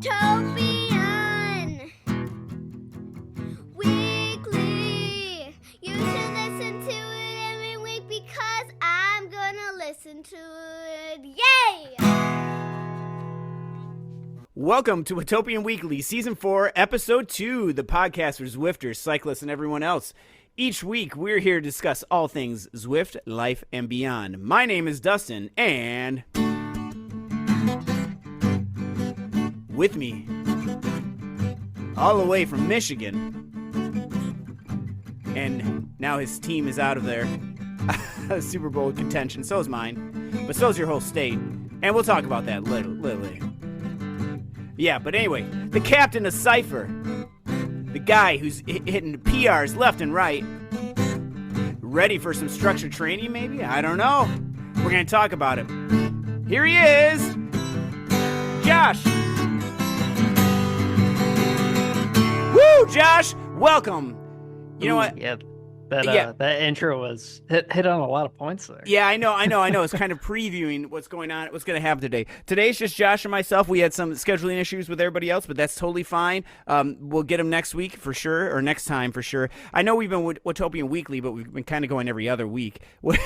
Watopian Weekly. You should listen to it every week because I'm gonna listen to it. Yay! Welcome to Watopian Weekly, Season 4, Episode 2, the podcast for Zwifters, cyclists, and everyone else. Each week, we're here to discuss all things Zwift, life, and beyond. My name is Dustin, and with me, all the way from Michigan, and now his team is out of there. Super Bowl contention, so is mine, but so is your whole state, and we'll talk about that little later. Yeah, but anyway, the captain of Cypher, the guy who's hitting PRs left and right, ready for some structured training maybe? I don't know. We're going to talk about him. Here he is, Josh. Woo, Josh, welcome. You know what? Yeah, that intro was hit on a lot of points there. Yeah, I know. It's kind of previewing what's going on, what's going to happen today. Today's just Josh and myself. We had some scheduling issues with everybody else, but that's totally fine. We'll get them next week for sure, or next time for sure. I know we've been with Watopian Weekly, but we've been kind of going every other week, which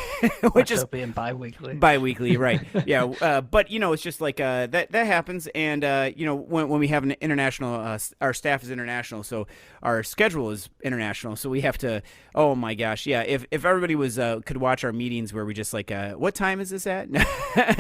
is Watopian bi-weekly. Bi-weekly, right? Yeah, but it's just like that happens, and when we have an international, our staff is international, so our schedule is international, so we have to. Oh my gosh, yeah. If everybody could watch our meetings where we just like, what time is this at?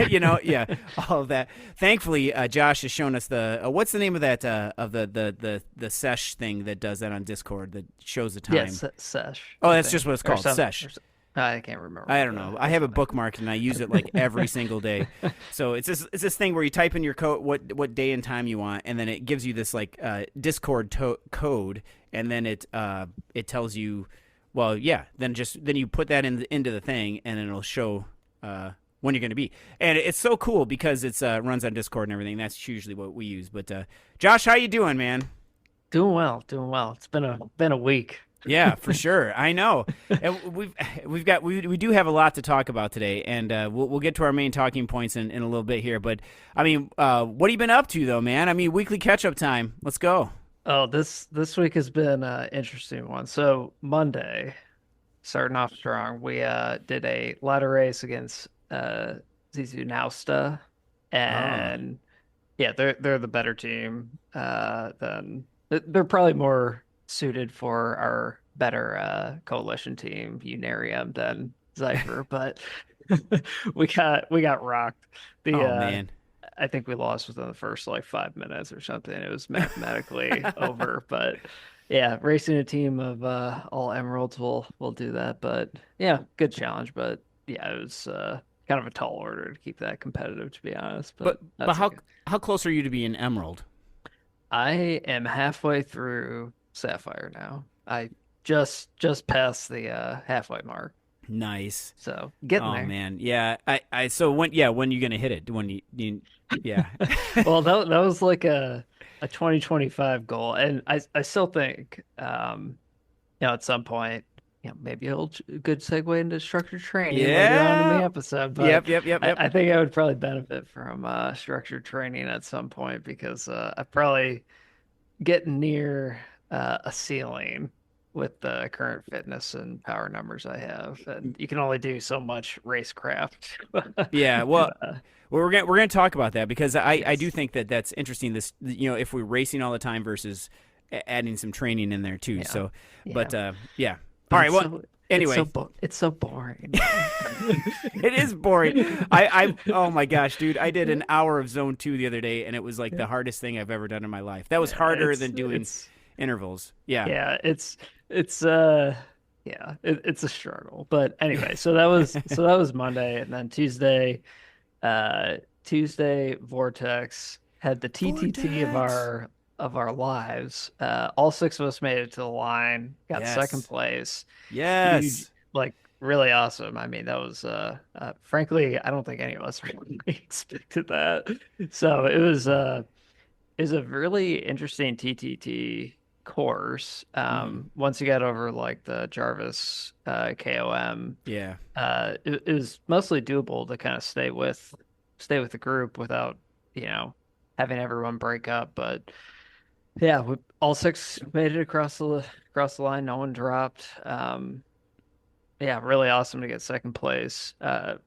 Yeah, all of that. Thankfully, Josh has shown us the what's the name of that of the sesh thing that does that on Discord that shows the time. Yes, sesh. Oh, that's just what it's called, sesh. I can't remember. I don't know. I have it bookmarked and I use it like every single day. So it's this thing where you type in your code, what day and time you want, and then it gives you this like Discord code, and then it tells you. Well, yeah. Then you put that into the thing, and then it'll show when you're going to be. And it's so cool because it's runs on Discord and everything. That's usually what we use. But Josh, how you doing, man? Doing well. It's been a week. Yeah, for sure. I know. And we do have a lot to talk about today, and we'll get to our main talking points in a little bit here. But I mean, what have you been up to though, man? I mean, weekly catch up time. Let's go. Oh, this week has been an interesting one. So Monday, starting off strong, we did a ladder race against Zizu Nausta, and yeah, they're the better team. They're probably more suited for our better coalition team, Unarium, than Zypher, but we got rocked. Man. I think we lost within the first like 5 minutes or something. It was mathematically over, but yeah, racing a team of all emeralds will do that. But yeah, good challenge. But yeah, it was kind of a tall order to keep that competitive, to be honest. But how okay. How close are you to being emerald? I am halfway through Sapphire now. I just passed the halfway mark. Nice. So getting there. Oh man, yeah. So when you gonna hit it? When you yeah. Well, that was like a 2025 goal, and I still think at some point maybe a good segue into structured training later on in the episode. But Yep. I think I would probably benefit from structured training at some point because I probably getting near a ceiling with the current fitness and power numbers I have, and you can only do so much racecraft. Yeah, well, we're gonna talk about that because I do think that's interesting. This if we're racing all the time versus adding some training in there too. Yeah. So, Yeah. but yeah. All right. Well, anyway, it's so boring. It is boring. Oh my gosh, dude! I did an hour of Zone 2 the other day, and it was like the hardest thing I've ever done in my life. That was harder than doing intervals. Yeah. It's a struggle, but anyway, so that was Monday, and then Tuesday Vortex had the TTT of our lives. All 6 of us made it to the line, got second place. Yes. Huge, like really awesome. I mean, that was frankly, I don't think any of us really expected that. So it was a really interesting TTT course. Once you got over like the Jarvis KOM, it was mostly doable to kind of stay with the group without having everyone break up. But yeah, all six made it across the line. No one dropped. Yeah, really awesome to get second place.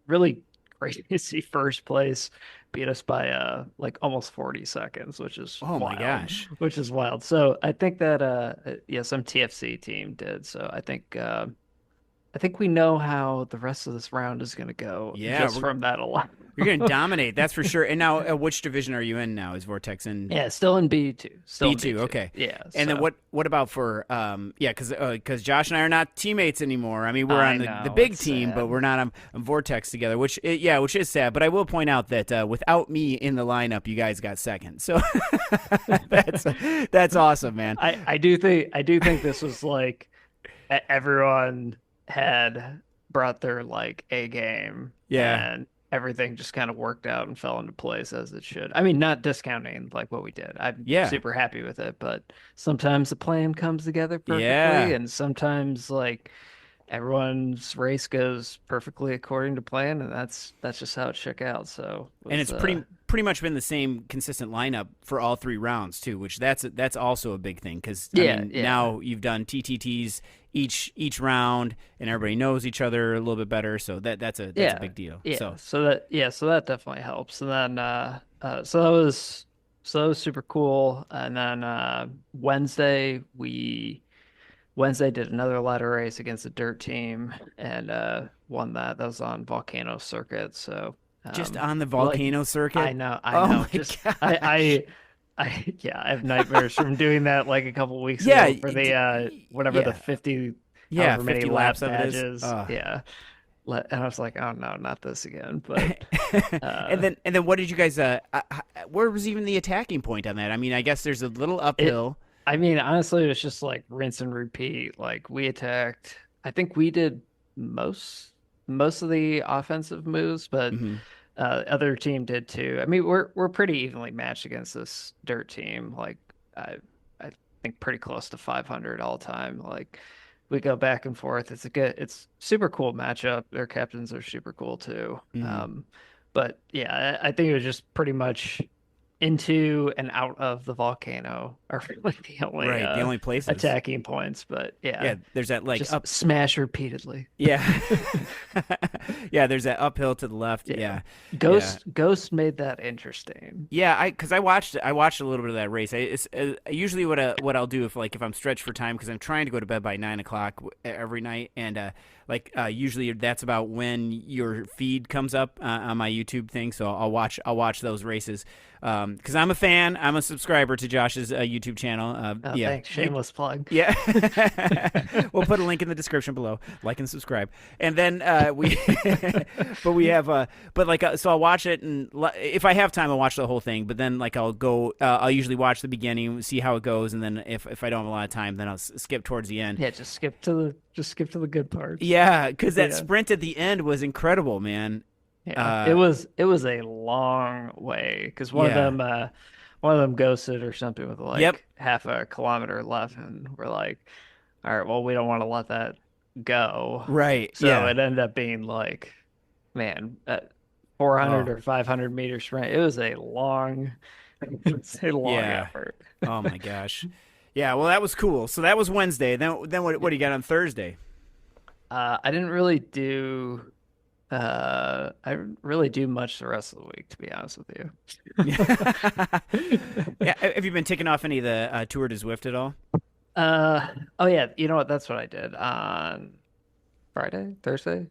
Really crazy to see first place beat us by like almost 40 seconds, which is Oh my wild. gosh. Which is wild. So I think that yeah, some TFC team did. So I think we know how the rest of this round is going to go Yeah, just from that alone. you're gonna dominate, that's for sure. And now, which division are you in now? Is Vortex in Yeah, still in B2. Still in B2? B2. Okay. Yeah. And then So what about for yeah, because Josh and I are not teammates anymore. I mean, we're I on the know, big it's team, but sad. we're not on Vortex together, which is sad. But I will point out that without me in the lineup, you guys got second. So that's awesome, man. I do think this was like everyone had brought their like A game, Yeah. and everything just kind of worked out and fell into place as it should. I mean, not discounting like what we did. I'm Yeah. super happy with it, but sometimes the plan comes together perfectly, Yeah. and sometimes like everyone's race goes perfectly according to plan, and that's just how it shook out. So And it's pretty much been the same consistent lineup for all 3 rounds too, which that's also a big thing because I mean now you've done TTTs each round and everybody knows each other a little bit better, so that's a big deal. Yeah. So So that definitely helps. And then so that was super cool. And then Wednesday did another ladder race against a dirt team and won that. That was on Volcano Circuit. So just on the like volcano circuit. I know, Oh I know. my Just gosh. yeah, I have nightmares from doing that like a couple weeks Yeah, ago for the whatever the yeah. 50 Yeah, however many 50 lap laps of it is. badges. Yeah. And I was like, oh no, not this again. But And then what did you guys where was even the attacking point on that? I mean, I guess there's a little it uphill. I mean, honestly, it was just like rinse and repeat. Like we attacked, I think we did most of the offensive moves, but Hmm. other team did too. I mean, we're pretty evenly matched against this dirt team. Like I think pretty close to 500 all time. Like we go back and forth. It's super cool matchup. Their captains are super cool too. Hmm. But yeah, I think it was just pretty much into and out of the volcano are like the only Right, the only places. attacking points. But Yeah, yeah, there's that like just up. smash repeatedly. Yeah. Yeah, there's that uphill to the left. Yeah. Yeah. Yeah. Ghost made that interesting. Yeah, because I watched a little bit of that race. It's usually what I'll do if I'm stretched for time because I'm trying to go to bed by 9 o'clock every night, and usually that's about when your feed comes up on my YouTube thing. So I'll watch those races because I'm a fan. I'm a subscriber to Josh's YouTube channel. Oh, Yeah, thanks. Shameless plug. yeah. We'll put a link in the description below. Like and subscribe. And then but we have so I'll watch it, and if I have time I'll watch the whole thing, but then I'll usually watch the beginning, see how it goes, and then if I don't have a lot of time then I'll skip towards the end. Yeah, just skip to the good parts. Yeah, because that Yeah. sprint at the end was incredible, man. Yeah, it was a long way because one of them ghosted or something with like Yep. half a kilometer left, and we're like, all right, well, we don't want to let that go. Right. So Yeah. it ended up being like, man, 400 Oh. or 500 meter sprint. It was a long Yeah. effort. Oh my gosh. Yeah, well that was cool. So that was Wednesday. Then what do you got on Thursday? I didn't really do. I didn't really do much the rest of the week, to be honest with you. Yeah, have you been taking off any of the Tour de Zwift at all? Oh yeah, you know what? That's what I did on Friday, Thursday.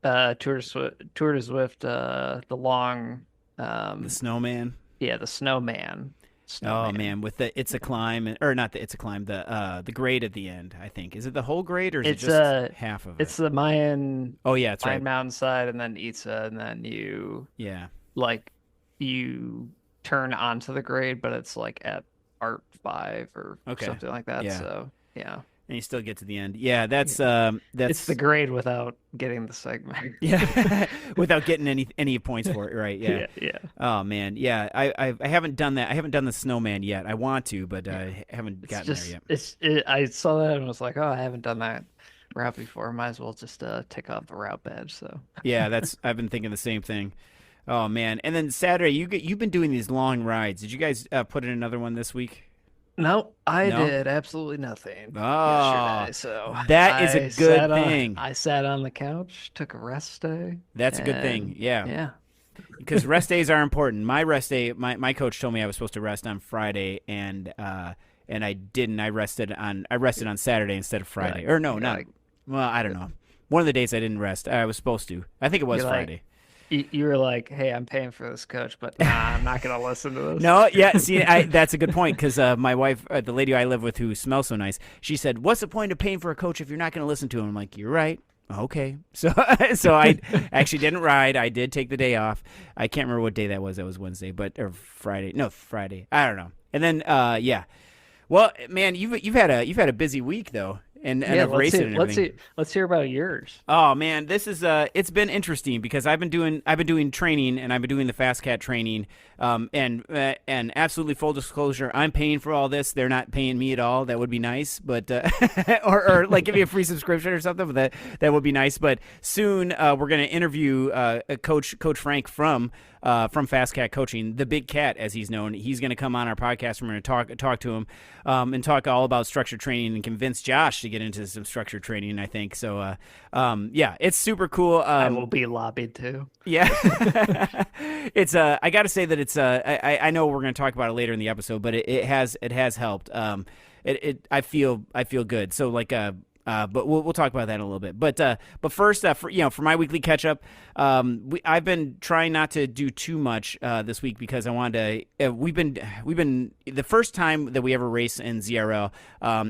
Tour de Zwift, the long, The snowman. yeah, the snowman. Oh man, with the it's a climb or not the it's a climb the grade at the end. I think is it the whole grade or is It's it just half of it? It's the Mayan Oh yeah, that's right. Mayan mountainside, and then Itza, and then you Yeah. like you turn onto the grade, but it's like at Art 5 or Okay. something like that. Yeah. So yeah, And you still get to the end. Yeah, that's it's the grade without getting the segment. yeah, without getting any points for it, right? Yeah. Yeah. Oh man, yeah. I haven't done that. I haven't done the snowman yet. I want to, but I haven't It's gotten just there yet. I saw that and was like, oh, I haven't done that route before. Might as well just tick off the route badge. So Yeah, I've been thinking the same thing. Oh man! And then Saturday, you've been doing these long rides. Did you guys put in another one this week? No, I No. did absolutely nothing Oh, yesterday. So that is a good thing. I sat on the couch, took a rest day. That's a good thing. And Yeah. yeah. Because rest days are important. My rest day, my coach told me I was supposed to rest on Friday, and I didn't. I rested on Saturday instead of Friday. Or no, You're not. like, Well, I don't know. One of the days I didn't rest. I was supposed to. I think it was You're like- Friday. you were like, "Hey, I'm paying for this, coach, but nah, I'm not gonna listen to this." No, yeah. See, that's a good point because my wife, the lady I live with, who smells so nice, she said, "What's the point of paying for a coach if you're not going to listen to him?" I'm like, "You're right." Okay, so I actually didn't ride. I did take the day off. I can't remember what day that was. That was Wednesday, or Friday. No, Friday. I don't know. And then yeah. Well, man, you've had a busy week though, and Yeah, of racing and everything. Let's hear about yours. Oh man, this is it's been interesting because I've been doing training and I've been doing the FasCat training, and absolutely full disclosure, I'm paying for all this. They're not paying me at all. That would be nice, but or like give me a free subscription or something. But that would be nice. But soon we're gonna interview Coach Frank from FasCat Coaching, the Big Cat as he's known. He's gonna come on our podcast. We're gonna talk to him and talk all about structured training and convince Josh to get into some structured training. I think so. Yeah, it's super cool. I will be lobbied too. Yeah, it's I got to say that it's I know we're going to talk about it later in the episode, but it has helped. I feel good. So like but we'll talk about that in a little bit. But first, for my weekly catch up, I've been trying not to do too much this week because I wanted to. We've been the first time that we ever race in ZRL.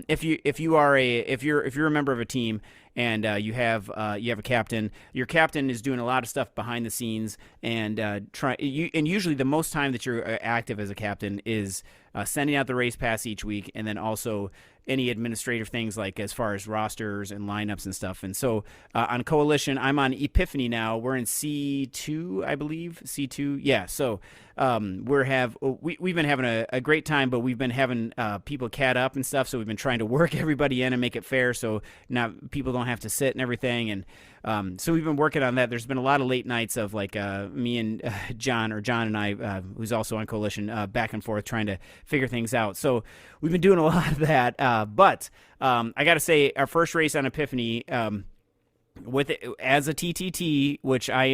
If you're a member of a team and you have a captain, your captain is doing a lot of stuff behind the scenes and and usually the most time that you're active as a captain is sending out the race pass each week, and then also any administrative things like as far as rosters and lineups and stuff. And so on Coalition, I'm on Epiphany now. We're in C2, I believe. C2, yeah. So we've been having a great time, but we've been having people cat up and stuff. So we've been trying to work everybody in and make it fair, so now people don't have to sit and everything. And so we've been working on that. There's been a lot of late nights of like me and John and I, who's also on Coalition, back and forth trying to figure things out. So we've been doing a lot of that. But I got to say, our first race on Epiphany, with it as a TTT, which I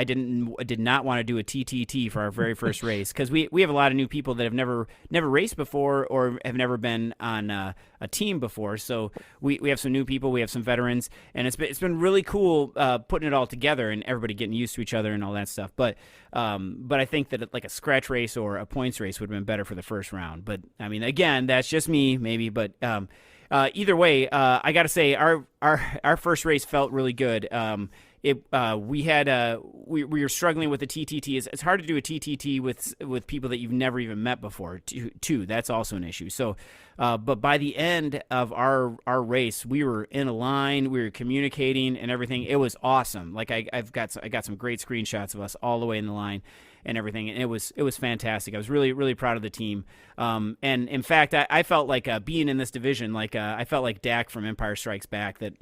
did not want to do a TTT for our very first race because we have a lot of new people that have never raced before or have never been on a team before. So we have some new people, we have some veterans, and it's been really cool putting it all together and everybody getting used to each other and all that stuff. But I think that like a scratch race or a points race would have been better for the first round. But I mean, again, that's just me, maybe, but. Either way, I got to say our first race felt really good. We were struggling with the TTT. It's hard to do a TTT with people that you've never even met before. Too, that's also an issue. So, but by the end of our race, we were in a line, we were communicating and everything. It was awesome. Like I got some great screenshots of us all the way in the line and everything, and it was fantastic. I was really, really proud of the team. And in fact, I felt like being in this division, like I felt like Dak from Empire Strikes Back, that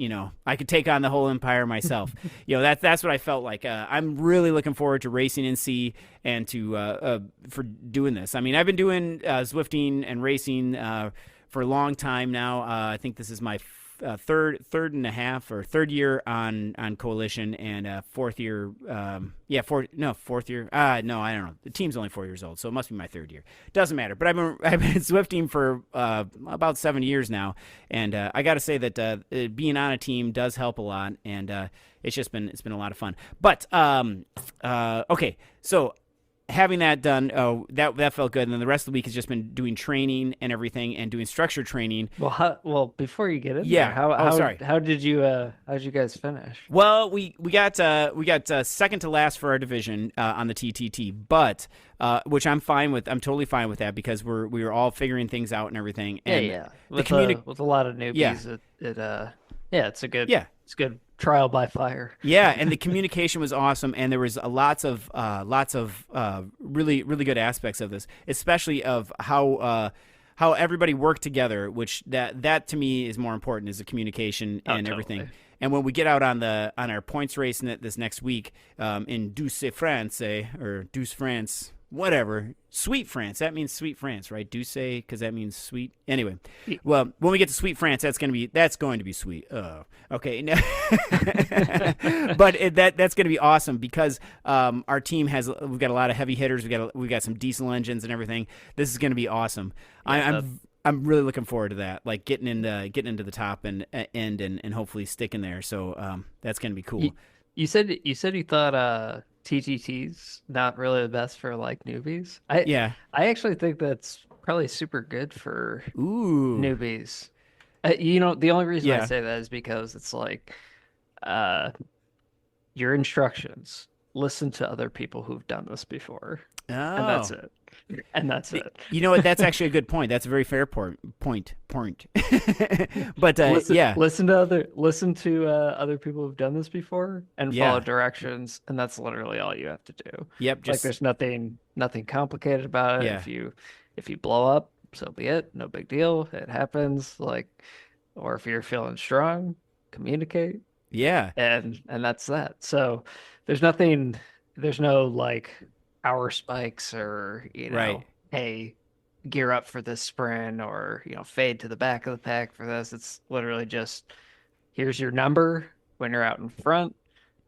I could take on the whole empire myself. That's what I felt like. I'm really looking forward to racing in C and to for doing this. I mean, I've been doing Zwifting and racing for a long time now. I think this is my third year on Coalition, and fourth year. Fourth year. No, I don't know. The team's only 4 years old, so it must be my third year. Doesn't matter. But I've been Zwifting for about 7 years now, and I got to say that being on a team does help a lot, and it's been a lot of fun. But okay, so. Having that done, that felt good, and then the rest of the week has just been doing training and everything, and doing structured training. Well, before you get in Yeah. there, Sorry. How did you guys finish? Well, we got second to last for our division on the TTT, but which I'm fine with. I'm totally fine with that because we were all figuring things out and everything. And Yeah. With a lot of newbies, it's a good it's good trial by fire. Yeah, and the communication was awesome, and there was lots of really, really good aspects of this, especially of how everybody worked together, which that to me is more important, is the communication and totally. everything. And when we get out on our points race this next week in Douce France or Douce France, whatever, Sweet France. That means Sweet France, right? Douce, because that means sweet. Anyway, well, when we get to Sweet France, that's going to be sweet. Oh, okay. But that's going to be awesome because our team we've got a lot of heavy hitters. We've got some diesel engines and everything. This is going to be awesome. Yeah, I'm really looking forward to that, like getting into the top and hopefully sticking there. So that's gonna be cool. You said you thought TTT's not really the best for like newbies. I actually think that's probably super good for newbies. The only reason I say that is because it's like your instructions. Listen to other people who've done this before, and that's it. And that's it. You know what? That's actually a good point. That's a very fair point. But listen to other people who've done this before and follow directions, and that's literally all you have to do. Yep. Like there's nothing complicated about it. Yeah. If you blow up, so be it. No big deal. It happens. Or if you're feeling strong, communicate. Yeah. And that's that. So there's no like hour spikes or right. Hey, gear up for this sprint or fade to the back of the pack for this. It's literally just here's your number when you're out in front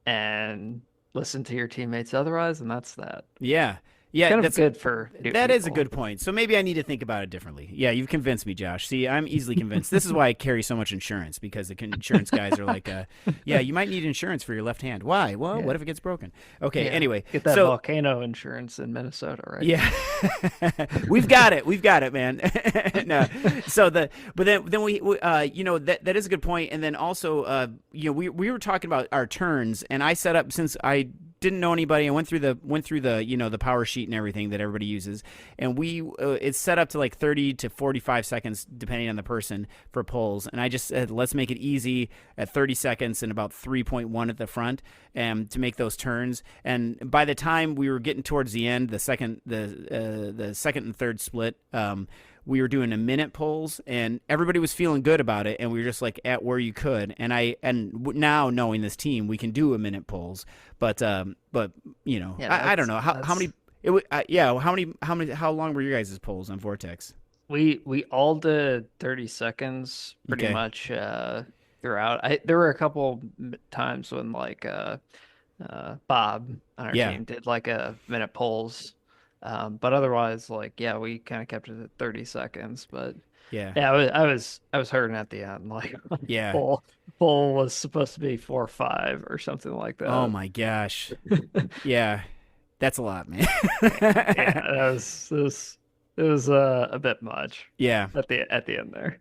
and listen to your teammates otherwise, and that's that. Yeah That's good for new that people. Is a good point. So maybe I need to think about it differently. Yeah, you've convinced me, Josh. See, I'm easily convinced. This is why I carry so much insurance, because the insurance guys are like, you might need insurance for your left hand. Why? Well, what if it gets broken? Okay, anyway. Get that volcano insurance in Minnesota, right? Yeah. We've got it, man. No. So then we that is a good point. And then also, we were talking about our turns, and I set up, since I didn't know anybody, I went through the the power sheet and everything that everybody uses, and it's set up to like 30 to 45 seconds depending on the person for pulls, and I just said let's make it easy at 30 seconds and about 3.1 at the front to make those turns. And by the time we were getting towards the end, the second and third split, we were doing a minute pulls, and everybody was feeling good about it, and we were just like at where you could. And now knowing this team, we can do a minute pulls, but I don't know how many. How long were your guys' polls on Vortex? We all did 30 seconds pretty much throughout. There were a couple times when Bob on our team did like a minute polls. But otherwise, we kind of kept it at 30 seconds. But I was hurting at the end. Full was supposed to be 4-5 or something like that. Oh my gosh, yeah, that's a lot, man. It was a bit much. Yeah, at the end there.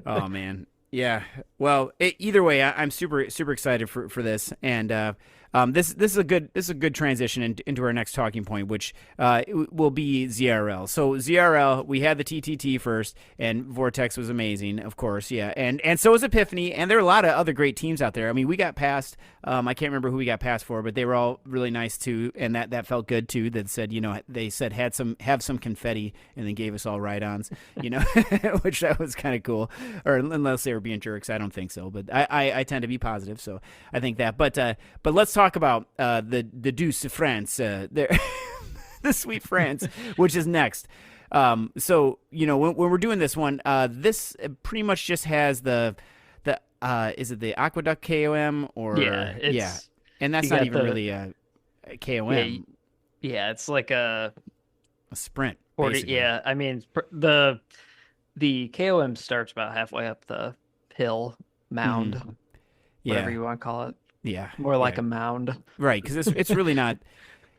Oh man, yeah. Well, either way, I'm super excited for this, and this is a good transition into our next talking point, which will be ZRL. So ZRL, we had the TTT first, and Vortex was amazing, of course, and so was Epiphany, and there are a lot of other great teams out there. I mean, we got past. I can't remember who we got past for, but they were all really nice too, and that felt good too. That said, they said have some confetti, and then gave us all ride-ons, which that was kind of cool. Or unless they were being jerks, I don't think so. But I tend to be positive, so I think that. But let's talk about the Douce France, the Sweet France, which is next. So when we're doing this one, this pretty much just has the is it the Aqueduct KOM or and that's not even really a KOM. Yeah, it's like a sprint. 40, yeah, I mean the KOM starts about halfway up the hill mound, whatever you want to call it. Yeah, more like a mound, right? Because it's really not.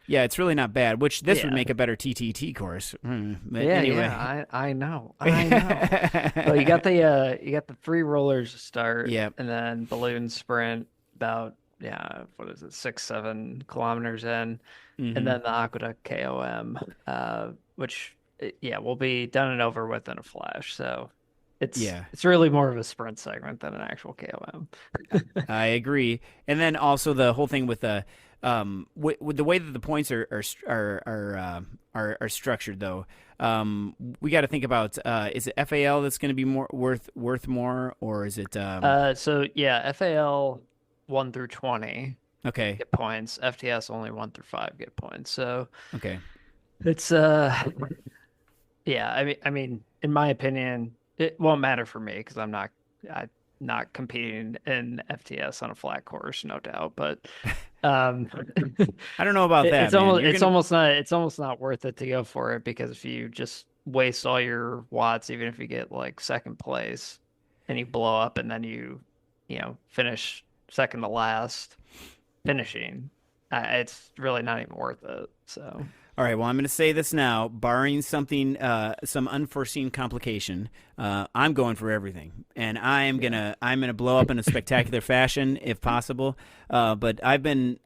Yeah, it's really not bad. Which this would make a better TTT course. But anyway. I know. Well, you got the 3 rollers to start. Yep. And then balloon sprint about 6-7 kilometers in, and then the Aqueduct KOM, which will be done and over with in a flash. So. It's really more of a sprint segment than an actual KOM. I agree. And then also the whole thing with the with the way that the points are structured, though, we got to think about is it FAL that's going to be more worth more, or is it? FAL 1 through 20 Okay. get points. FTS only 1 through 5 get points. So Okay. it's yeah. I mean, in my opinion, it won't matter for me because I'm not competing in FTS on a flat course, no doubt. But um, I don't know about that, it's man. almost You're gonna. it's almost not worth it to go for it because if you just waste all your watts, even if you get like second place and you blow up and then you finish second to last finishing, it's really not even worth it. So All right. Well, I'm going to say this now. Barring something, some unforeseen complication, I'm going for everything, and I'm gonna blow up in a spectacular fashion if possible. But I've been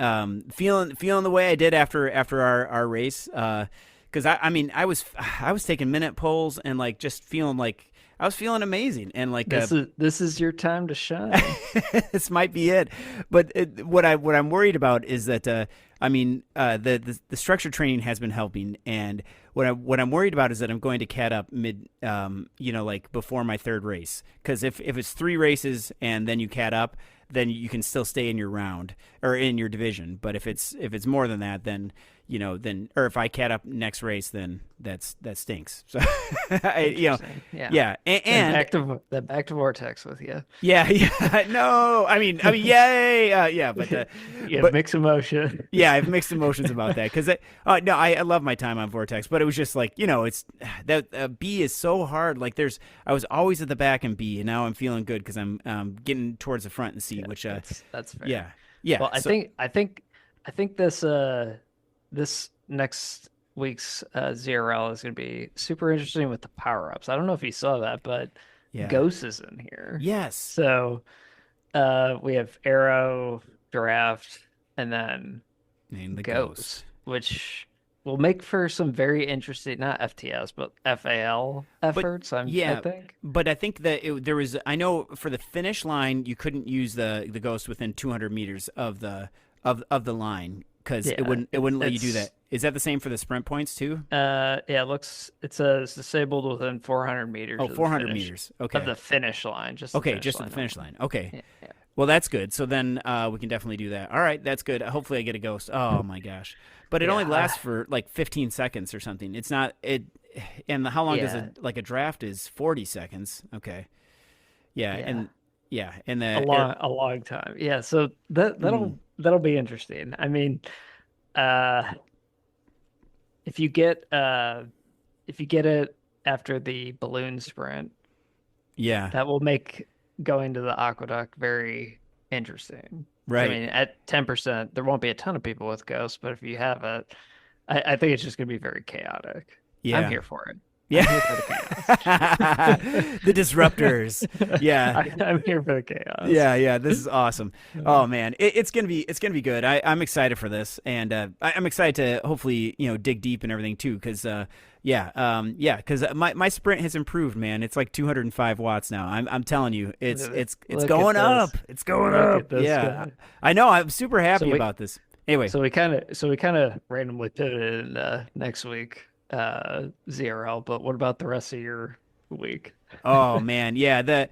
feeling the way I did after our race. Because I was taking minute polls and like just feeling like I was feeling amazing and like this is your time to shine. this might be it. But what I'm worried about is that the structure training has been helping, and what I'm worried about is that I'm going to cat up mid like before my third race, because if it's 3 races and then you cat up, then you can still stay in your round or in your division. But if it's more than that, then or if I cat up next race, then that stinks. So yeah. And back to Vortex with you. Yeah. No, I mean, yay. But mixed emotion. Yeah, I have mixed emotions about that because no, I love my time on Vortex, but it was just like it's that B is so hard. Like I was always at the back in B, and now I'm feeling good because I'm getting towards the front and C, which that's fair. Yeah. Well, I think this next week's ZRL is going to be super interesting with the power-ups. I don't know if you saw that, but Ghost is in here. Yes. So we have Arrow, Draft, and then the Ghost, which will make for some very interesting, not FTS, but FAL efforts, I think. But I think that there was, I know for the finish line, you couldn't use the Ghost within 200 meters of the line. Because it wouldn't let you do that. Is that the same for the sprint points too? It says disabled within 400 meters. Oh, 400 meters. Okay. Of the finish line, just the finish line. Okay. Yeah. Well, that's good. So then we can definitely do that. All right, that's good. Hopefully, I get a Ghost. Oh my gosh! But it only lasts for like 15 seconds or something. It's not it. And how long does a draft is 40 seconds? Okay. Yeah. And a long time. Yeah. So that'll be interesting. I mean, if you get it after the balloon sprint, that will make going to the aqueduct very interesting. Right. I mean, at 10%, there won't be a ton of people with Ghosts, but if you have it, I think it's just going to be very chaotic. Yeah. I'm here for it. Yeah. I'm here for the chaos. The disruptors. Yeah. I'm here for the chaos. Yeah. This is awesome. Oh man, it's gonna be good. I'm excited for this, and I'm excited to hopefully dig deep and everything too, because because my sprint has improved, man. It's like 205 watts now. I'm telling you, it's going up. It's going up. Yeah, I know. I'm super happy about this. Anyway, so we kind of randomly pivoted into next week. ZRL, but what about the rest of your week? Oh man, yeah, the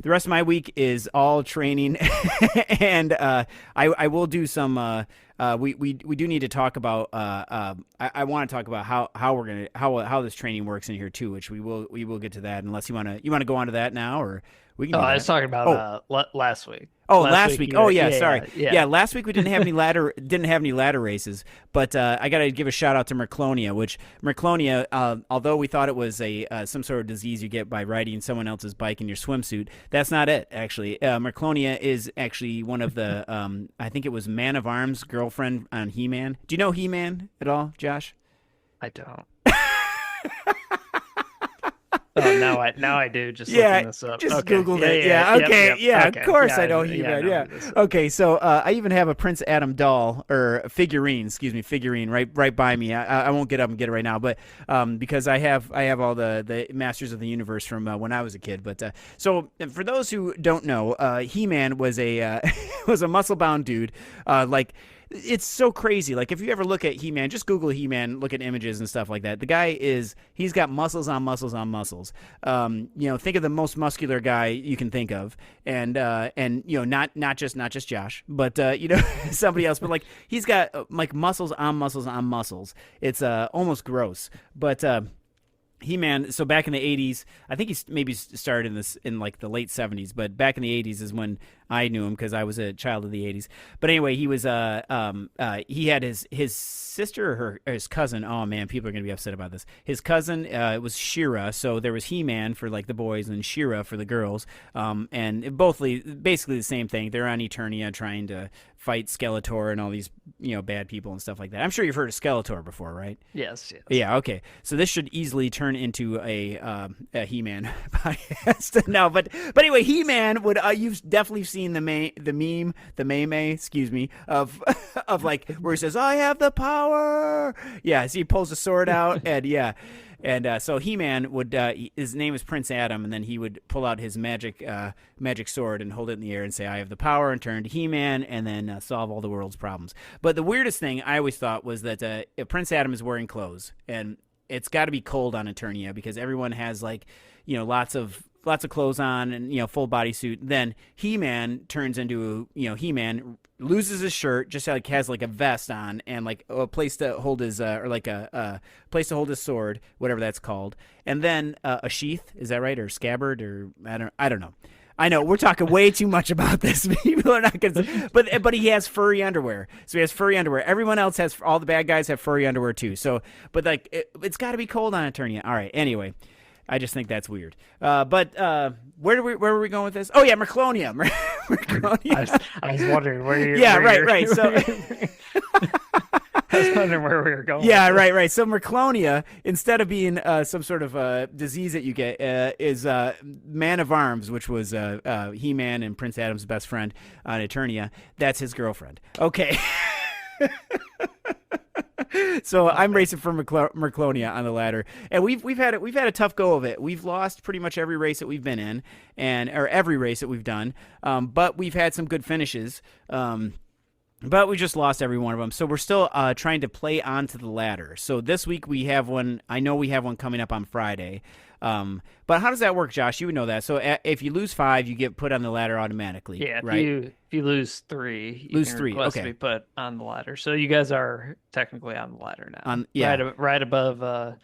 rest of my week is all training, and I will do some. We do need to talk about. I want to talk about how this training works in here too, which we will get to that. Unless you want to go on to that now, or we can. I was talking about last week. Oh, last week. Oh, yeah. Sorry. Yeah. Last week we didn't have any ladder races, but I got to give a shout out to Merclonia, which Merclonia, although we thought it was some sort of disease you get by riding someone else's bike in your swimsuit, that's not it. Actually, Merclonia is actually one of the I think it was Man of Arms' girlfriend on He-Man. Do you know He-Man at all, Josh? I don't. Oh, now I do. Just looking this up. Just Googled it. Yeah. Okay. Yeah. Of course I know He-Man. Yeah. Okay. So I even have a Prince Adam doll or figurine right by me. I won't get up and get it right now, but because I have all the Masters of the Universe from when I was a kid. But so for those who don't know, He-Man was a was a muscle bound dude. it's so crazy. Like if you ever look at He-Man, just Google He-Man, look at images and stuff like that. The guy he's got muscles on muscles on muscles. Think of the most muscular guy you can think of, and not just Josh, but somebody else. But like he's got like muscles on muscles on muscles. It's almost gross, but. He-Man, so back in the 80s, I think he maybe started in like the late 70s, but back in the 80s is when I knew him because I was a child of the 80s. But anyway, he was he had his sister or his cousin. Oh man, people are going to be upset about this. His cousin was She-Ra, so there was He-Man for like the boys and She-Ra for the girls. And both basically the same thing. They're on Eternia trying to fight Skeletor and all these bad people and stuff like that. I'm sure you've heard of Skeletor before, right? Yes. Yeah. Okay. So this should easily turn into a He-Man podcast. No, but anyway, He-Man would you've definitely seen the meme, excuse me, of like where he says, "I have the power." Yeah. So he pulls the sword out and yeah. And so He-Man would, his name is Prince Adam, and then he would pull out his magic sword and hold it in the air and say, "I have the power," and turn to He-Man, and then solve all the world's problems. But the weirdest thing I always thought was that Prince Adam is wearing clothes, and it's got to be cold on Eternia because everyone has like, lots of clothes on and full bodysuit. Then He-Man turns into He-Man, loses his shirt, just like has like a vest on and like a place to hold his or like a place to hold his sword, whatever that's called, and then a sheath. Is that right? Or scabbard? Or I don't know. I know we're talking way too much about this. People are not gonna, but he has furry underwear. So he has furry underwear. Everyone else has, all the bad guys have furry underwear too. So, but like it's got to be cold on Eternia. All right. Anyway. I just think that's weird. But where were we going with this? Oh yeah, Merclonia. Merclonia. I was wondering where you. Yeah, right. So I was wondering where we were going. Yeah, right. So Merclonia, instead of being some sort of disease that you get, is Man of Arms, which was He-Man and Prince Adam's best friend on Eternia. That's his girlfriend. Okay. So I'm racing for Merclonia on the ladder, and we've had a tough go of it. We've lost pretty much every race that we've been in, or every race that we've done. But we've had some good finishes. But we just lost every one of them. So we're still trying to play onto the ladder. So this week we have one. I know we have one coming up on Friday. But how does that work, Josh? You would know that. So if you lose 5, you get put on the ladder automatically. Yeah, right? If you lose 3, you can request to be put on the ladder. So you guys are technically on the ladder now. Right above the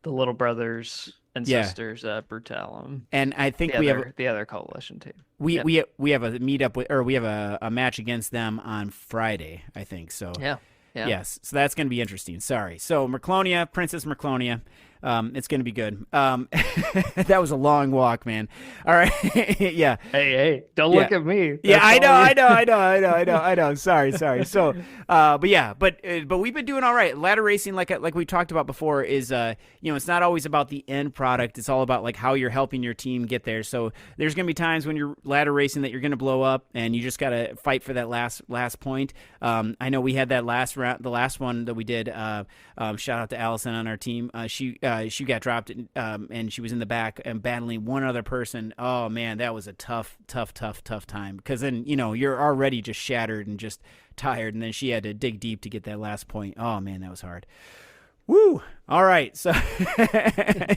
little brothers and sisters, Brutalum. And I think we have the other coalition team. We have a meetup we have a match against them on Friday, I think. So yeah. Yes, so that's going to be interesting. Sorry. So Merclonia, Princess Merclonia. It's going to be good. That was a long walk, man. All right. Yeah. Hey, don't look at me. Yeah, I know. Sorry. So, but we've been doing all right. Ladder racing, like we talked about before, is it's not always about the end product. It's all about like how you're helping your team get there. So there's going to be times when you're ladder racing that you're going to blow up, and you just got to fight for that last point. I know we had that last round, the last one that we did. Shout out to Allison on our team. She got dropped, and she was in the back and battling one other person. Oh man, that was a tough time. Because then you're already just shattered and just tired, and then she had to dig deep to get that last point. Oh man, that was hard. Woo! All right, so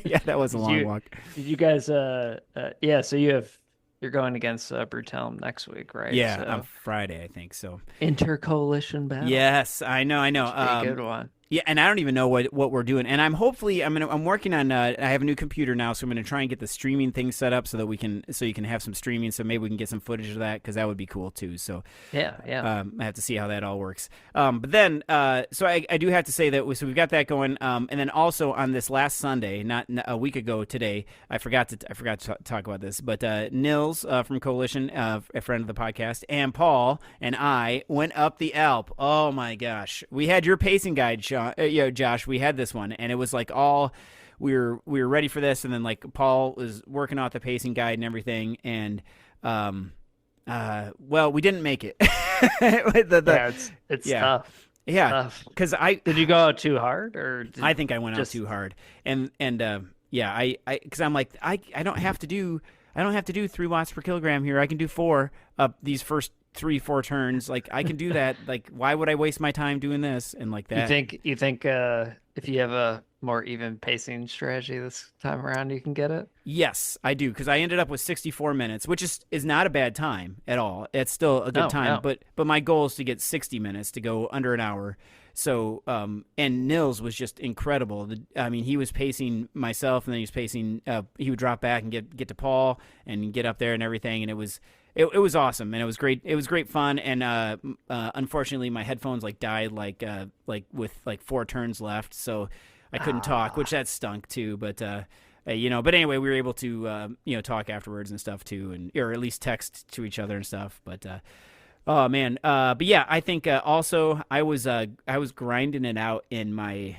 yeah, that was a long walk. Did you guys? So you're going against Brutalum next week, right? Yeah, on Friday, I think so. Inter-coalition battle. Yes, I know. A good one. Yeah, and I don't even know what we're doing. And I'm working on. I have a new computer now, so I'm going to try and get the streaming thing set up so that you can have some streaming. So maybe we can get some footage of that because that would be cool too. So yeah. I have to see how that all works. But then, so I do have to say that we've got that going. And then also on this last Sunday, not a week ago today, I forgot to talk about this. But Nils from Coalition, a friend of the podcast, and Paul and I went up the Alpe. Oh my gosh, we had your pacing guide, Josh, we had this one, and it was like we were ready for this, and then like Paul was working out the pacing guide and everything, and we didn't make it. It's tough. Yeah, because did you go out too hard, or I think I went out too hard, and because I'm like I don't have to do 3 watts per kilogram here. I can do 4 these first 3-4 turns. Like I can do that. Like why would I waste my time doing this and like that? You think if you have a more even pacing strategy this time around, you can get it? Yes, I do, because I ended up with 64 minutes, which is not a bad time at all. It's still a good No, time, no. but my goal is to get 60 minutes to go under an hour. So and Nils was just incredible. I mean, he was pacing myself, and then he was pacing. He would drop back and get to Paul and get up there and everything, and it was awesome, and it was great. It was great fun, and unfortunately, my headphones died with 4 turns left, so I couldn't talk, which that stunk too. But but anyway, we were able to talk afterwards and stuff too, or at least text to each other and stuff. But oh man, but yeah, I think also I was grinding it out in my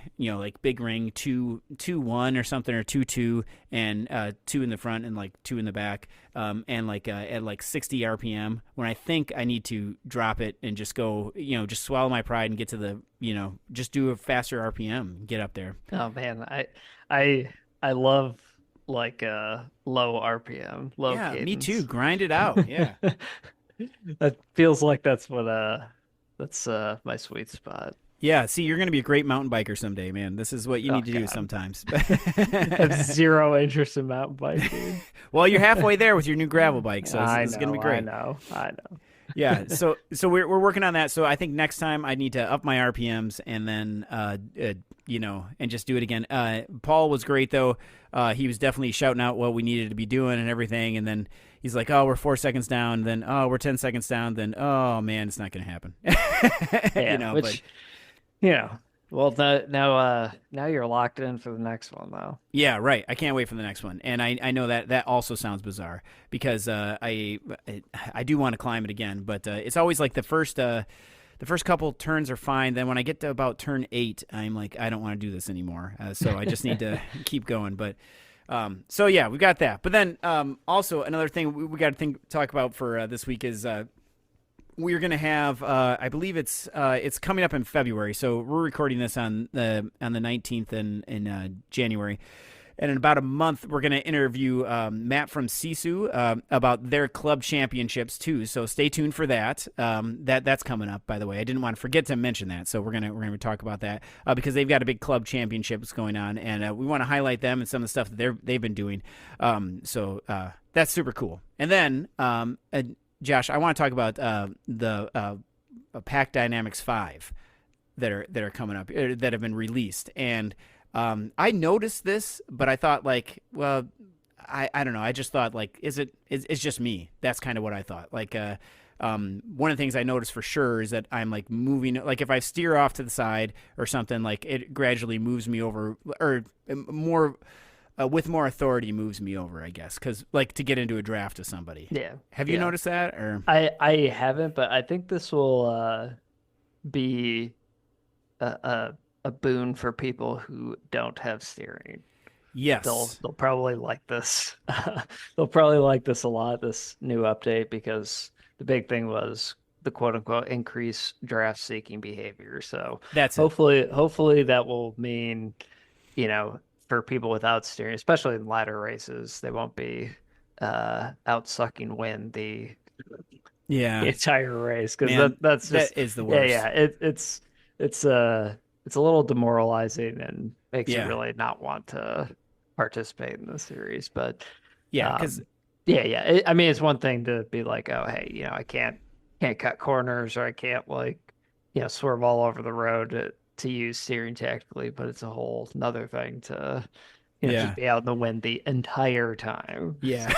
big ring 2-1 or something, or 2-2, and 2 in the front and 2 in the back, and at 60 RPM, when I think I need to drop it and just go, just swallow my pride and get to the just do a faster RPM, get up there. Oh man, I love low RPM, low Yeah, cadence. me too. Grind it out. Yeah. That feels like that's my sweet spot. Yeah, see, you're going to be a great mountain biker someday, man. This is what you need to do God. sometimes. I have zero interest in mountain biking. Well, you're halfway there with your new gravel bike, so I it's know, going to be great. I know. Yeah, so we're working on that. So I think next time I need to up my RPMs and then and just do it again. Paul was great though. He was definitely shouting out what we needed to be doing and everything, and then he's like, "Oh, we're 4 seconds down." Then, "Oh, we're 10 seconds down." Then, "Oh man, it's not going to happen." Yeah, well, now you're locked in for the next one though. Yeah, right. I can't wait for the next one, and I know that also sounds bizarre because I do want to climb it again, but it's always like the first couple turns are fine. Then when I get to about turn 8, I'm like, I don't want to do this anymore. So I just need to keep going. But so yeah, we got that. But then also another thing we got to talk about for this week is we're gonna have I believe it's coming up in February. So we're recording this on the 19th in January. And in about a month, we're going to interview Matt from Sisu about their club championships too. So stay tuned for that. That's coming up, by the way. I didn't want to forget to mention that. So we're gonna talk about that because they've got a big club championships going on, and we want to highlight them and some of the stuff that they've been doing. So that's super cool. And then Josh, I want to talk about the Pack Dynamics 5 that are coming up, that have been released. And I noticed this, but I thought well, I don't know. I just thought it's just me. That's kind of what I thought. One of the things I noticed for sure is that I'm moving, if I steer off to the side or something, it gradually moves me over, or more, with more authority moves me over, I guess. 'Cause to get into a draft with somebody. Yeah. Have you noticed that, or? I haven't, but I think this will be a boon for people who don't have steering. Yes. They'll probably like this. They'll probably like this a lot, this new update, because the big thing was the quote unquote increase draft seeking behavior. So that's hopefully that will mean, for people without steering, especially in ladder races, they won't be out sucking wind the entire race, because that is the worst. Yeah. It's a little demoralizing and makes you really not want to participate in the series. But because I mean, it's one thing to be like, oh, hey, I can't cut corners, or I can't swerve all over the road to use steering tactically. But it's a whole another thing to just be out in the wind the entire time. Yeah.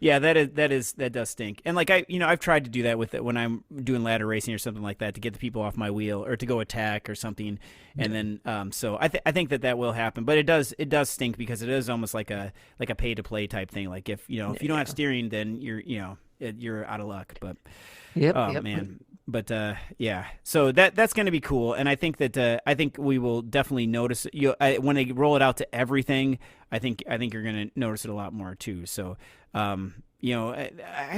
Yeah, that does stink. And I've tried to do that with it when I'm doing ladder racing or something like that, to get the people off my wheel or to go attack or something. And then so I think that will happen, but it does stink because it is almost like a pay to play type thing. If you don't have steering, then you're out of luck. But man. But so that's going to be cool, and I think that I think we will definitely notice when they roll it out to everything. I think you're going to notice it a lot more too. So I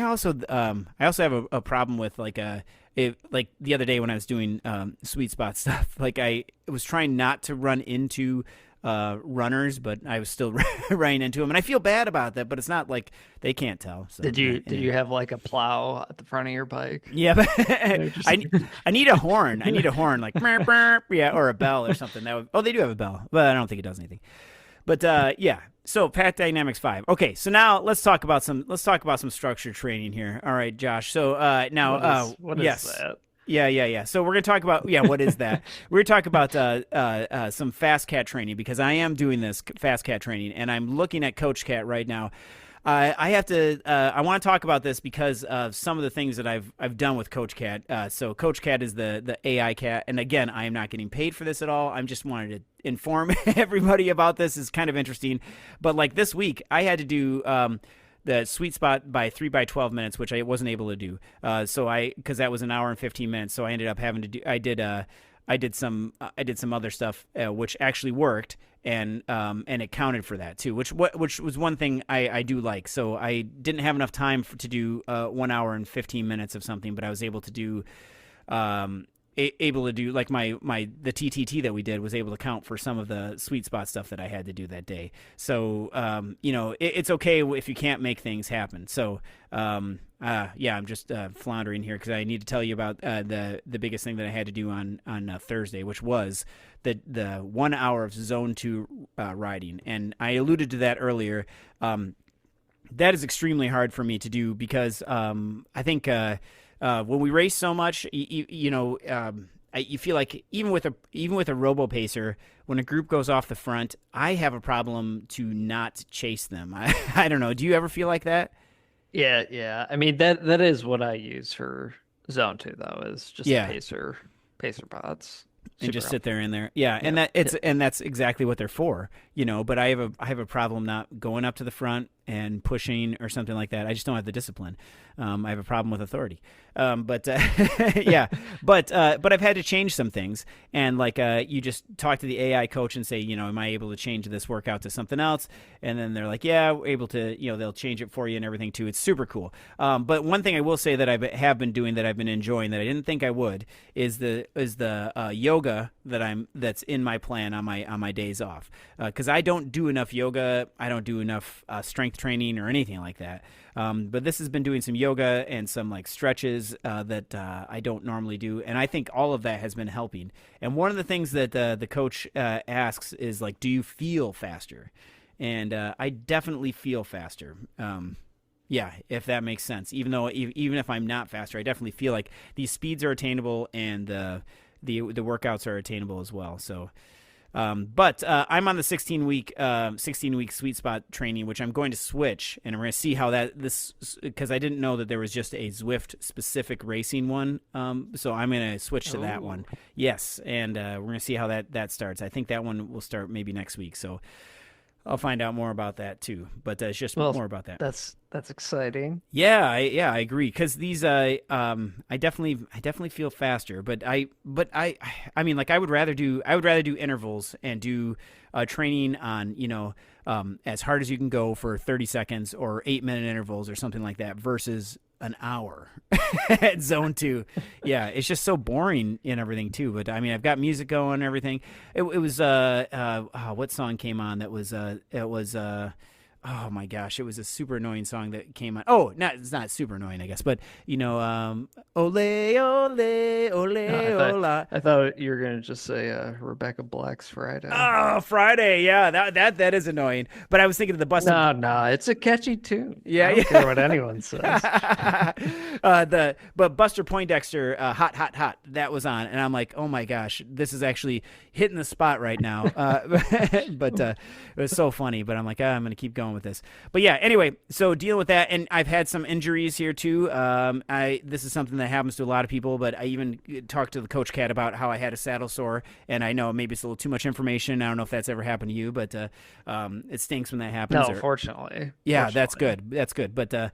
also have a problem with the other day when I was doing sweet spot stuff. I was trying not to run into runners, but I was still running into them, and I feel bad about that. But it's not like they can't tell. So, Did you have like a plow at the front of your bike? Yeah, but Just- I need a horn. I need a horn, like burp, burp, yeah, or a bell or something. They do have a bell, but I don't think it does anything. But yeah, so Path Dynamics 5. Okay, so now let's talk about some structured training here. All right, Josh. So now what is yes. that? Yeah. So we're gonna talk about what is that? We're gonna talk about some FasCat training, because I am doing this FasCat training, and I'm looking at Coach Cat right now. I have to. I want to talk about this because of some of the things that I've done with Coach Cat. So Coach Cat is the AI cat, and again, I am not getting paid for this at all. I'm just wanted to inform everybody about this. It's kind of interesting, but like this week, I had to do the sweet spot by 3x12 minutes, which I wasn't able to do. Because that was an hour and 15 minutes, so I ended up having to do. I did some other stuff which actually worked, and it counted for that too, which was one thing I do like. So I didn't have enough time to do 1 hour and 15 minutes of something, but I was able to do like the TTT that we did was able to count for some of the sweet spot stuff that I had to do that day. So it's okay if you can't make things happen. So I'm just floundering here because I need to tell you about the biggest thing that I had to do on Thursday, which was the 1 hour of zone 2 riding, and I alluded to that earlier. That is extremely hard for me to do because I think. When we race so much, you feel like even with a robo pacer, when a group goes off the front, I have a problem to not chase them. I don't know. Do you ever feel like that? Yeah. I mean that is what I use for zone 2 though, is just pacer bots. And just sit there in there. Yeah. And that's exactly what they're for, but I have a problem not going up to the front and pushing or something like that. I just don't have the discipline. I have a problem with authority. But I've had to change some things. And like you just talk to the AI coach and say, am I able to change this workout to something else? And then they're like, yeah, we're able to, they'll change it for you and everything too. It's super cool. But one thing I will say that I have been doing that I've been enjoying that I didn't think I would is the yoga that's in my plan on my days off. Because I don't do enough yoga. I don't do enough strength training or anything like that. But this has been doing some yoga and some like stretches that I don't normally do, and I think all of that has been helping. And one of the things that the coach asks is like, do you feel faster? And I definitely feel faster. Yeah, if that makes sense. Even if I'm not faster, I definitely feel like these speeds are attainable and the workouts are attainable as well. So. But I'm on the 16-week sweet spot training, which I'm going to switch, and we're going to see how because I didn't know that there was just a Zwift specific racing one. So I'm going to switch to that one. Yes, and we're going to see how that starts. I think that one will start maybe next week. So I'll find out more about that too. But it's just more about that. That's exciting. Yeah, I agree. Because these, I definitely feel faster. But I mean, like I would rather do intervals and do training on as hard as you can go for 30 seconds or 8-minute intervals or something like that versus an hour at zone 2. Yeah, it's just so boring and everything too. But I mean, I've got music going and everything. It was what song came on? That was oh my gosh, it was a super annoying song that came on. Oh, it's not super annoying, I guess, but ole, ole, ole, ola. I thought you were gonna just say Rebecca Black's Friday. Oh, Friday, yeah, that is annoying. But I was thinking of the Buster. No, it's a catchy tune. Yeah, I don't care what anyone says. But Buster Poindexter, hot, hot, hot. That was on, and I'm like, oh my gosh, this is actually hitting the spot right now. But it was so funny. But I'm like, I'm gonna keep going with this. But yeah, anyway, so dealing with that, and I've had some injuries here too. This is something that happens to a lot of people, but I even talked to the Coach Cat about how I had a saddle sore, and I know maybe it's a little too much information. I don't know if that's ever happened to you, but it stinks when that happens. No, fortunately. Yeah, that's good. That's good. But I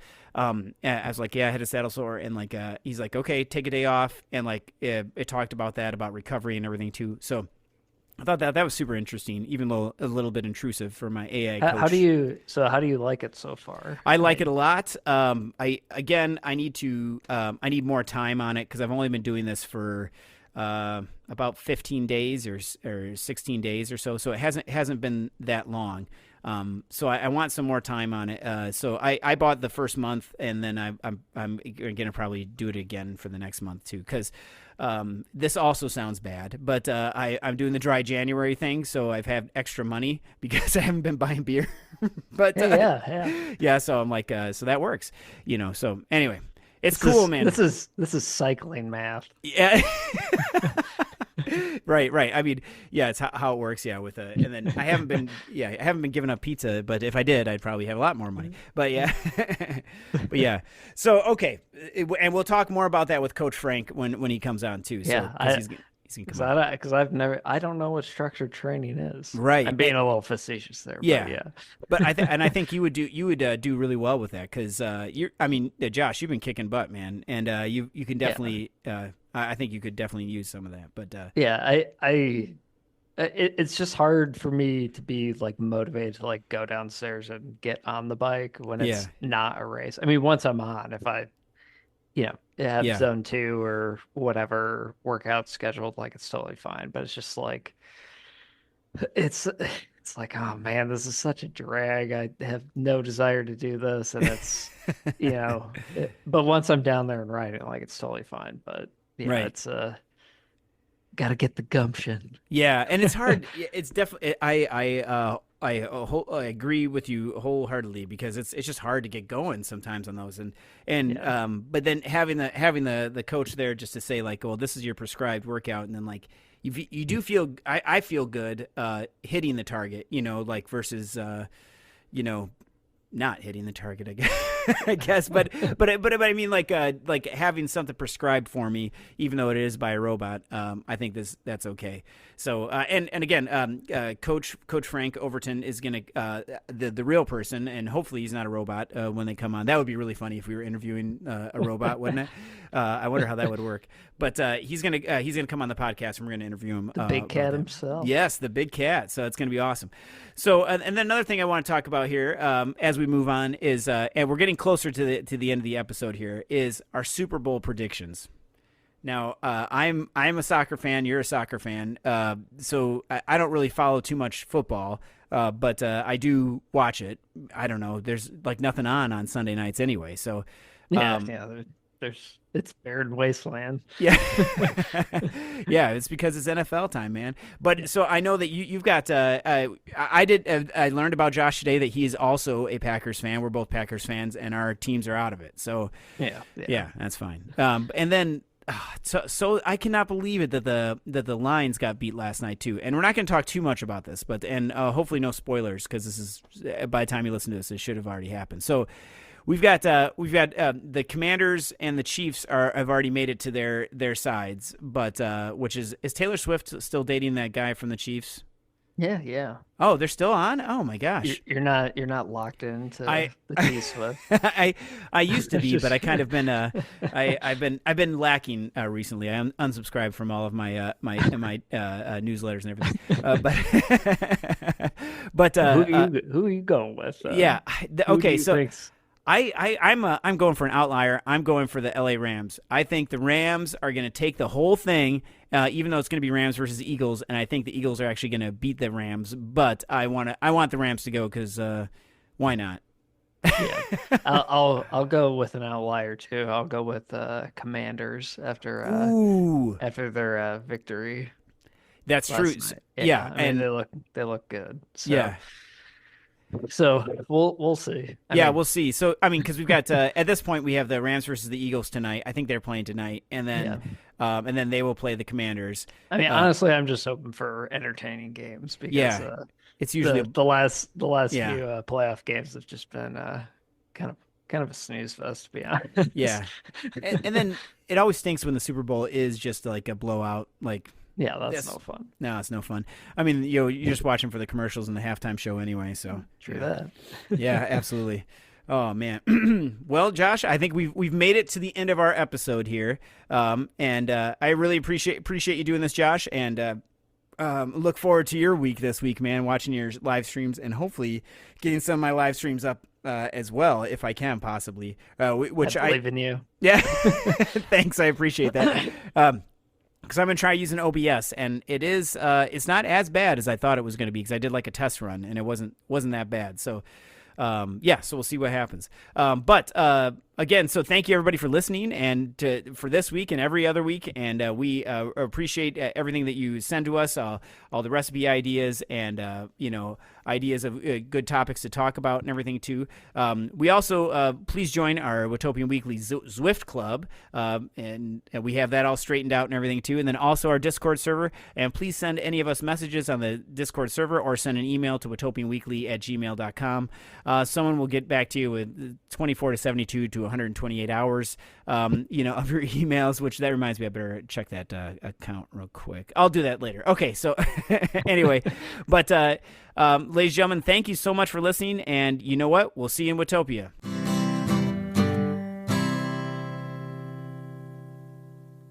was like, yeah, I had a saddle sore, and like he's like, okay, take a day off, and like it talked about that, about recovery and everything too. So I thought that was super interesting, even though a little bit intrusive for my AI coach. How do you like it so far? I like it a lot. I need more time on it because I've only been doing this for about 15 days or 16 days or so. So it hasn't been that long. So I want some more time on it. So I bought the first month, and then I'm gonna probably do it again for the next month too, because this also sounds bad, but I'm doing the dry January thing, so I've had extra money because I haven't been buying beer. But yeah. So I'm like, so that works, So anyway, it's cool, man. This is cycling math. Yeah. Right. I mean, yeah, it's how it works. Yeah, and then I haven't been giving up pizza, but if I did, I'd probably have a lot more money. But yeah, So okay, and we'll talk more about that with Coach Frank when he comes on too. So, yeah, because I don't know what structured training is. Right. I'm being a little facetious there. Yeah. But I think you would do really well with that, because Josh, you've been kicking butt, man, and you can definitely I think you could definitely use some of that. But it's just hard for me to be like motivated to like go downstairs and get on the bike when it's not a race. I mean, once I'm on, if I have zone 2 or whatever workout scheduled, like it's totally fine. But it's just like it's like, oh man, this is such a drag. I have no desire to do this, and it's but once I'm down there and riding, like it's totally fine. But it's got to get the gumption. Yeah, and it's hard. It's definitely I agree with you wholeheartedly, because it's just hard to get going sometimes on those, but then having the coach there just to say like, well, this is your prescribed workout, and then like you do feel I feel good hitting the target, like versus not hitting the target, I guess, but I mean, like having something prescribed for me, even though it is by a robot, I think that's okay. So and again, Coach Frank Overton is gonna the real person, and hopefully he's not a robot when they come on. That would be really funny if we were interviewing a robot, wouldn't it? I wonder how that would work. But he's gonna come on the podcast, and we're gonna interview him. The big cat himself. Yes, the big cat. So it's gonna be awesome. So and then another thing I want to talk about here as we move on is, and we're getting closer to the end of the episode here, is our Super Bowl predictions. Now, I'm a soccer fan. You're a soccer fan. So I don't really follow too much football, but I do watch it. I don't know. There's like nothing on Sunday nights anyway. So it's barren wasteland. Yeah. Yeah, it's because it's NFL time, man. But so I know that you've got I learned about Josh today that he's also a Packers fan. We're both Packers fans, and our teams are out of it. So yeah, that's fine. And then so I cannot believe it that the Lions got beat last night too. And we're not going to talk too much about this, but hopefully no spoilers, because this is, by the time you listen to this, it should have already happened. So we've got the Commanders and the Chiefs have already made it to their sides, but which is Taylor Swift still dating that guy from the Chiefs? Yeah. Oh, they're still on? Oh my gosh. You're not locked into the T-Swift. I used to be, but I kind of been I've been lacking recently. I unsubscribed from all of my my newsletters and everything. But who are you going with? Yeah. Okay. So I'm going for an outlier. I'm going for the LA Rams. I think the Rams are going to take the whole thing, even though it's going to be Rams versus the Eagles, and I think the Eagles are actually going to beat the Rams. But I want the Rams to go, because why not? Yeah, I'll go with an outlier too. I'll go with Commanders after their victory. That's true. Yeah, I mean, they look good. So. Yeah. So we'll see. I mean, we'll see. So I mean, because we've got at this point we have the Rams versus the Eagles tonight. I think they're playing tonight, and then they will play the Commanders. I mean, honestly, I'm just hoping for entertaining games, because it's usually the last few playoff games have just been kind of a snooze fest, to be honest. Yeah, and then it always stinks when the Super Bowl is just like a blowout, like. Yeah, that's no fun. No, it's no fun. I mean, you're just watching for the commercials and the halftime show anyway. So true that. Yeah, absolutely. Oh man. Well, Josh, I think we've made it to the end of our episode here, and I really appreciate you doing this, Josh, and look forward to your week this week, man. Watching your live streams and hopefully getting some of my live streams up as well, if I can possibly. Which I believe in you. Yeah. Thanks, I appreciate that. because I'm going to try using OBS, and it's not as bad as I thought it was going to be, because I did like a test run, and it wasn't that bad. So, so we'll see what happens. But again, so thank you everybody for listening, and for this week and every other week, and we appreciate everything that you send to us, all the recipe ideas, and ideas of good topics to talk about and everything too. We also please join our Watopian Weekly Zwift Club, and we have that all straightened out and everything too. And then also our Discord server. And please send any of us messages on the Discord server, or send an email to WatopianWeekly@gmail.com. Someone will get back to you with 24 to 72 to 128 hours, of your emails. Which that reminds me, I better check that account real quick. I'll do that later. Okay, so anyway, but. Ladies and gentlemen, thank you so much for listening, and you know what? We'll see you in Watopia.